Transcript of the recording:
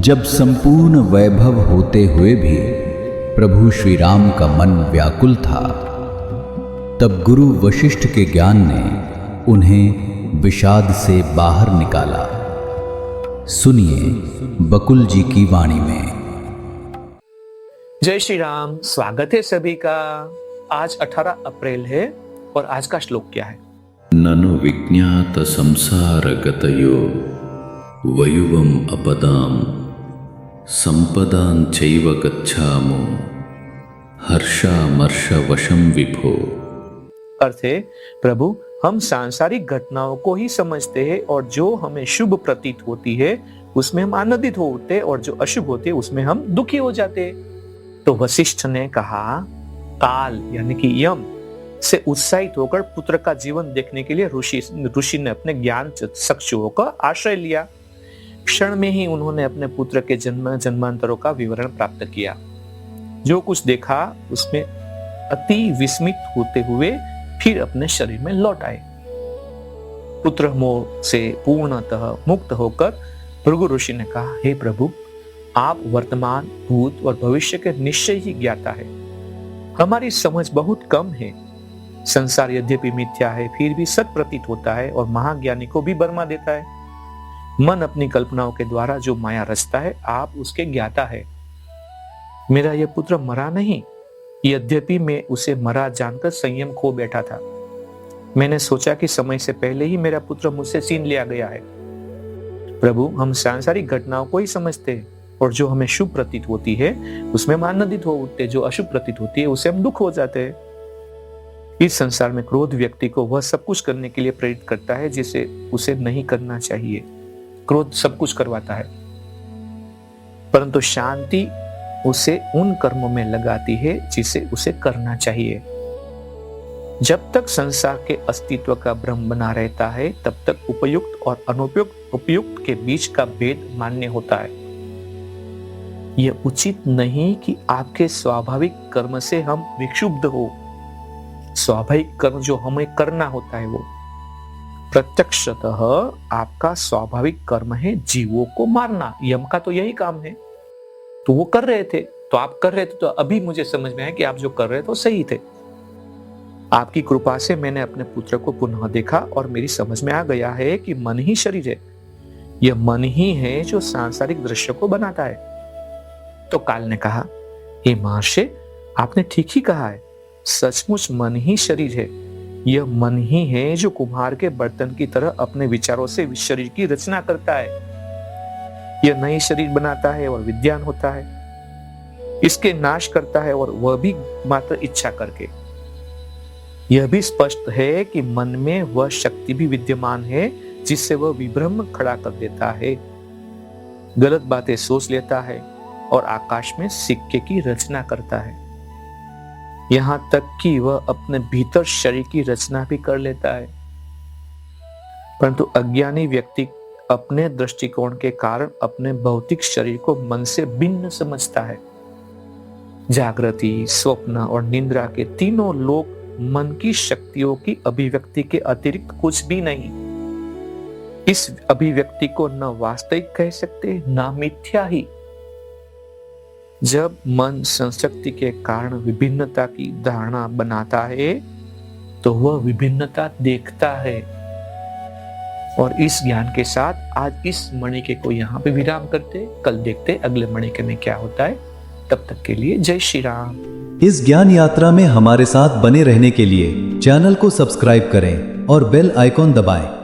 जब संपूर्ण वैभव होते हुए भी प्रभु श्री राम का मन व्याकुल था, तब गुरु वशिष्ठ के ज्ञान ने उन्हें विषाद से बाहर निकाला। सुनिए बकुल जी की वाणी में। जय श्री राम। स्वागत है सभी का। आज 18 अप्रैल है और आज का श्लोक क्या है? ननु विज्ञात संसार गतयो वयुवम अपदाम संपदां चैव गच्छामो हर्षामर्ष वशम विभो। अर्थ है, प्रभु हम सांसारिक घटनाओं को ही समझते हैं और जो हमें शुभ प्रतीत होती है उसमें हम आनंदित हो उठते और जो अशुभ होती है उसमें हम दुखी हो जाते। तो वशिष्ठ ने कहा, काल यानी कि यम से उत्साहित होकर पुत्र का जीवन देखने के लिए ऋषि ने अपने ज्ञान चक्षुओं का आश्रय लिया। क्षण में ही उन्होंने अपने पुत्र के जन्मांतरों का विवरण प्राप्त किया। जो कुछ देखा उसमें अति विस्मित होते हुए फिर अपने शरीर में लौट आए। पुत्र मोह से पूर्णतः मुक्त होकर भृगु ऋषि ने कहा, हे प्रभु, आप वर्तमान, भूत और भविष्य के निश्चय ही ज्ञाता है। हमारी समझ बहुत कम है। संसार यद्यपि मिथ्या है फिर भी सत प्रतीत होता है और महाज्ञानी को भी बरमा देता है। मन अपनी कल्पनाओं के द्वारा जो माया रचता है, आप उसके ज्ञाता है। मेरा यह पुत्र मरा नहीं, यद्यपि मैं उसे मरा जानकर संयम खो बैठा था। मैंने सोचा कि समय से पहले ही मेरा पुत्र मुझसे छीन लिया गया है। प्रभु, हम सांसारिक घटनाओं को ही समझते हैं और जो हमें शुभ प्रतीत होती है उसमें हम आनंदित हो उठते, जो अशुभ प्रतीत होती है उसे हम दुख हो जाते हैं। इस संसार में क्रोध व्यक्ति को वह सब कुछ करने के लिए प्रेरित करता है जिसे उसे नहीं करना चाहिए। क्रोध सब कुछ करवाता है, परंतु शांति उसे उन कर्मों में लगाती है जिसे उसे करना चाहिए। जब तक संसार के अस्तित्व का भ्रम बना रहता है तब तक उपयुक्त और अनुपयुक्त के बीच का भेद मान्य होता है। यह उचित नहीं कि आपके स्वाभाविक कर्म से हम विक्षुब्ध हो। स्वाभाविक कर्म जो हमें करना होता है वो प्रत्यक्षतः आपका स्वाभाविक कर्म है जीवों को मारना। यम का तो यही काम है। तो वो कर रहे थे, तो आप कर रहे थे, तो अभी मुझे समझ में आया कि आप जो कर रहे थे वो सही थे। आपकी कृपा से मैंने अपने पुत्र को पुनः देखा और मेरी समझ में आ गया है कि मन ही शरीर है। यह मन ही है जो सांसारिक दृश्य को बनाता है। तो काल ने कहा, हे महर्षि, आपने ठीक ही कहा है। सचमुच मन ही शरीर है। यह मन ही है जो कुम्हार के बर्तन की तरह अपने विचारों से शरीर की रचना करता है। यह नई शरीर बनाता है और विद्वान होता है। इसके नाश करता है और वह भी मात्र इच्छा करके। यह भी स्पष्ट है कि मन में वह शक्ति भी विद्यमान है जिससे वह विभ्रम खड़ा कर देता है, गलत बातें सोच लेता है और आकाश में सिक्के की रचना करता है। यहां तक कि वह अपने भीतर शरीर की रचना भी कर लेता है। परंतु अज्ञानी व्यक्ति अपने दृष्टिकोण के कारण अपने भौतिक शरीर को मन से भिन्न समझता है। जागृति, स्वप्न और निद्रा के तीनों लोक मन की शक्तियों की अभिव्यक्ति के अतिरिक्त कुछ भी नहीं। इस अभिव्यक्ति को न वास्तविक कह सकते न मिथ्या ही। जब मन संशक्ति के कारण विभिन्नता की धारणा बनाता है तो वह विभिन्नता देखता है। और इस ज्ञान के साथ आज इस मणिके को यहाँ पे विराम करते, कल देखते अगले मणिके में क्या होता है। तब तक के लिए जय श्री राम। इस ज्ञान यात्रा में हमारे साथ बने रहने के लिए चैनल को सब्सक्राइब करें और बेल आइकॉन दबाएं।